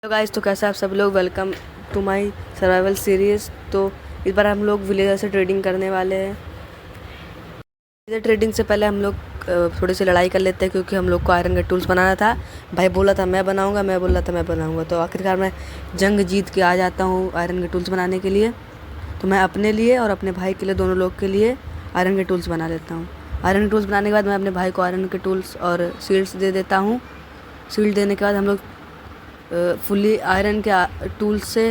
तो गाइस, तो कैसे आप सब लोग, welcome to my survival series. तो इस बार हम लोग विलेजर से ट्रेडिंग करने वाले हैं। विलेजर ट्रेडिंग से पहले हम लोग थोड़ी सी लड़ाई कर लेते हैं, क्योंकि हम लोग को आयरन के टूल्स बनाना था। भाई बोला था मैं बनाऊंगा, मैं बोला था मैं बनाऊंगा, तो आखिरकार मैं जंग जीत के आ जाता हूँ आयरन के टूल्स बनाने के लिए। तो मैं अपने लिए और अपने भाई के लिए, दोनों लोग के लिए आयरन के टूल्स बना लेता हूँ। आयरन के टूल्स बनाने के बाद मैं अपने भाई को आयरन के टूल्स और शील्ड्स दे देता हूँ। शील्ड देने के बाद हम लोग फुली आयरन के टूल्स से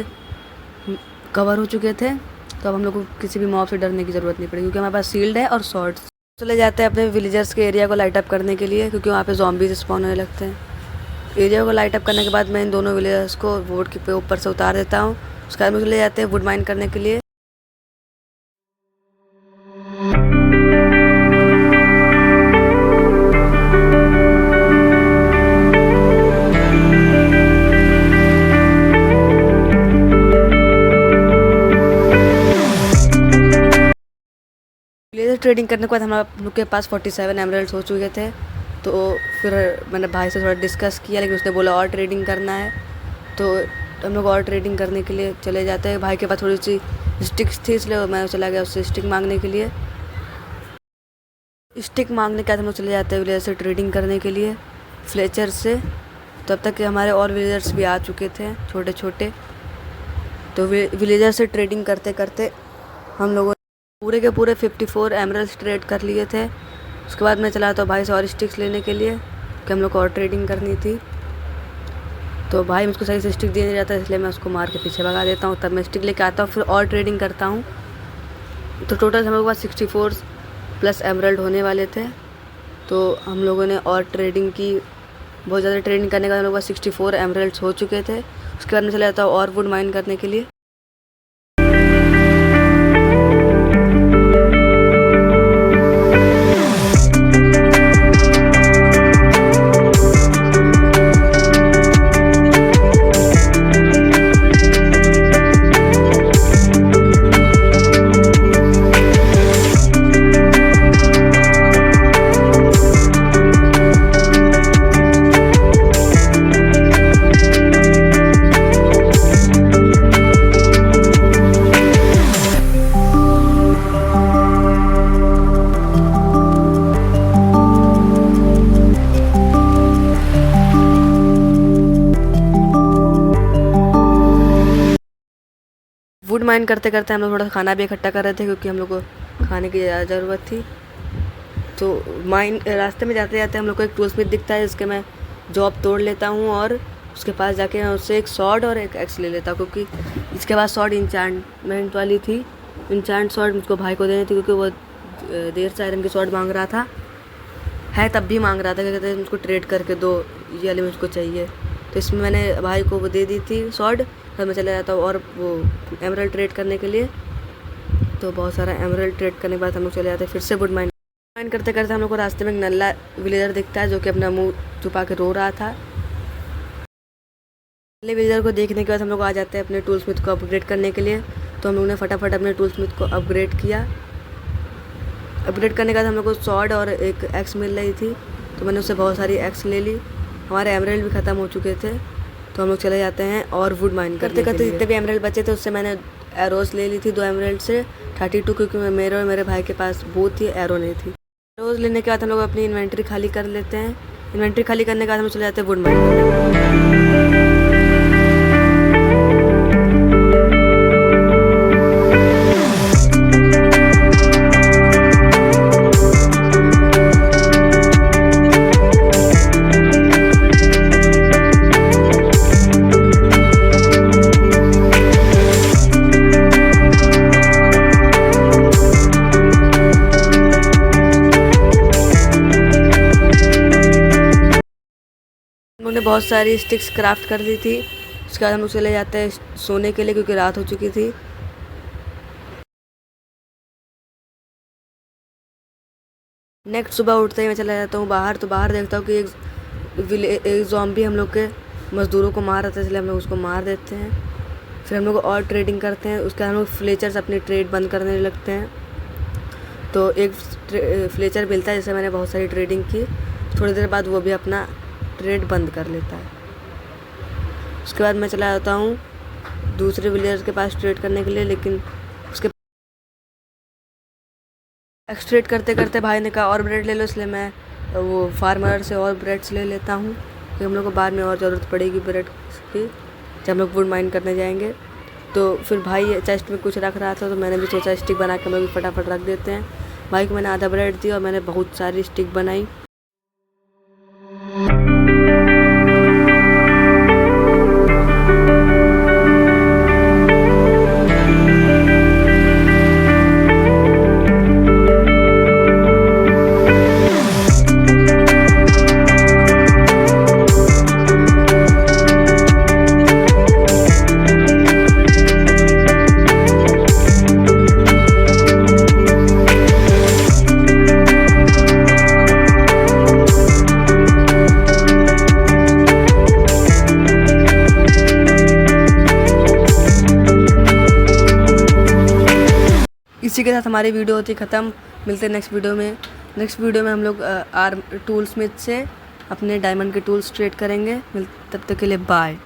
कवर हो चुके थे। तो अब हम लोग को किसी भी मॉब से डरने की ज़रूरत नहीं पड़ी, क्योंकि हमारे पास शील्ड है और स्वॉर्ड्स। चले जाते हैं अपने विलेजर्स के एरिया को लाइट अप करने के लिए, क्योंकि वहाँ पे ज़ॉम्बीज स्पॉन होने लगते हैं। एरिया को लाइट अप करने के बाद मैं इन दोनों विलेजर्स को वोट के ऊपर से उतार देता हूँ। उसके बाद हम चले जाते हैं वुड माइन करने के लिए। विलेजर ट्रेडिंग करने के बाद हम लोग के पास 47 एमरल्ड्स हो चुके थे। तो फिर मैंने भाई से थोड़ा डिस्कस किया, लेकिन उसने बोला और ट्रेडिंग करना है। तो हम लोग और ट्रेडिंग करने के लिए चले जाते हैं। भाई के पास थोड़ी सी स्टिक्स थी, इसलिए मैं चला गया उससे स्टिक मांगने के लिए। स्टिक मांगने के बाद हम लोग चले जाते हैं विलेजर से ट्रेडिंग करने के लिए, फ्लेचर से। तब तक कि हमारे और विलेजर्स भी आ चुके थे, छोटे छोटे। तो विलेजर से ट्रेडिंग करते करते हम लोगों पूरे के पूरे 54 एमरल्ड्स ट्रेड कर लिए थे। उसके बाद मैं चला तो भाई से और स्टिक्स लेने के लिए, कि हम लोग को और ट्रेडिंग करनी थी। तो भाई मुझको सही से स्टिक दिए नहीं जाता, इसलिए मैं उसको मार के पीछे भगा देता हूँ। तब मैं स्टिक लेके आता हूँ, फिर और ट्रेडिंग करता हूँ। तो टोटल हम लोग के पास 64 प्लस एमरल्ड होने वाले थे। तो हम लोगों ने और ट्रेडिंग की, बहुत ज़्यादा ट्रेडिंग करने के बाद हम लोग के पास 64 एमरल्ड्स हो चुके थे। उसके बाद मैं चला जाता हूँ और वुड माइन करने के लिए। वुड माइन करते करते हम लोग थोड़ा खाना भी इकट्ठा कर रहे थे, क्योंकि हम लोग को खाने की ज़रूरत थी। तो माइन रास्ते में जाते जाते हम लोग को एक टूल स्मिथ दिखता है, जिसके मैं जॉब तोड़ लेता हूँ और उसके पास जाके मैं उससे एक सॉर्ड और एक एक्स ले लेता हूँ, क्योंकि इसके पास सॉर्ड इंचांटमेंट वाली थी। इंचांट सॉर्ड मुझको भाई को देनी थी, क्योंकि वो देर से आयरन की सॉर्ड मांग रहा था, है तब भी मांग रहा था। क्या कहते हैं, मुझको ट्रेड करके दो, ये वाली मुझको चाहिए। तो इसमें मैंने भाई को वो दे दी थी सॉर्ड। फिर मैं चला जाता हूँ और वो एमरल्ड ट्रेड करने के लिए। तो बहुत सारा एमरल्ड ट्रेड करने के बाद हम लोग चले जाते हैं फिर से वुड माइन करते करते हम लोग को रास्ते में एक नल्ला विलेजर दिखता है, जो कि अपना मुंह छुपा के रो रहा था। नल्ले विलेजर को देखने के बाद हम लोग आ जाते हैं अपने टूल स्मिथ को अपग्रेड करने के लिए। तो हम लोग ने फटाफट अपने टूल स्मिथ को अपग्रेड किया। अपग्रेड करने के बाद हम लोग को सॉर्ड और एक एक्स मिल रही थी, तो मैंने उससे बहुत सारी एक्स ले ली। हमारे एमरल्ड भी ख़त्म हो चुके थे। तो हम लोग चले जाते हैं और वुड माइन करते करते जितने भी एमरल्ड बचे थे, उससे मैंने एरोज ले ली थी 2 एमरल्ड से 32, क्योंकि मेरे और मेरे भाई के पास बहुत ही एरो नहीं थी। एरोज लेने के बाद हम लोग अपनी इन्वेंट्री खाली कर लेते हैं। इन्वेंट्री खाली करने के बाद हम लोग चले जाते हैं वुड माइन। उन्होंने बहुत सारी स्टिक्स क्राफ्ट कर ली थी। उसके बाद हम लोग चले जाते हैं सोने के लिए, क्योंकि रात हो चुकी थी। नेक्स्ट सुबह उठते ही मैं चला जाता हूँ बाहर। तो बाहर देखता हूँ कि एक ज़ॉम्बी हम लोग के मज़दूरों को मार रहा था, इसलिए हम लोग उसको मार देते हैं। फिर हम लोग और ट्रेडिंग करते हैं। उसके बाद हम लोग फ्लेचर्स अपनी ट्रेड बंद करने लगते हैं। तो एक फ्लेचर मिलता है, जैसे मैंने बहुत सारी ट्रेडिंग की। थोड़ी देर बाद वो भी अपना ट्रेड बंद कर लेता है। उसके बाद मैं चला जाता हूँ दूसरे विलेजर के पास ट्रेड करने के लिए, लेकिन उसके एक्सट्रेट करते करते भाई ने कहा और ब्रेड ले लो, इसलिए मैं वो फार्मर से और ब्रेड्स ले लेता हूँ क्योंकि हम लोग को बाद में और ज़रूरत पड़ेगी ब्रेड की जब हम लोग वुड माइन करने जाएंगे। तो फिर भाई चेस्ट में कुछ रख रहा था तो मैंने भी सोचा स्टिक बना के हम लोग भी फटाफट रख देते हैं। भाई को मैंने आधा ब्रेड दी और मैंने बहुत सारी स्टिक बनाई। इसी के साथ हमारी वीडियो होती ख़त्म। मिलते हैं नेक्स्ट वीडियो में। नेक्स्ट वीडियो में हम लोग आर्म टूल स्मिथ से अपने डायमंड के टूल्स ट्रेड करेंगे। तब तक के लिए बाय।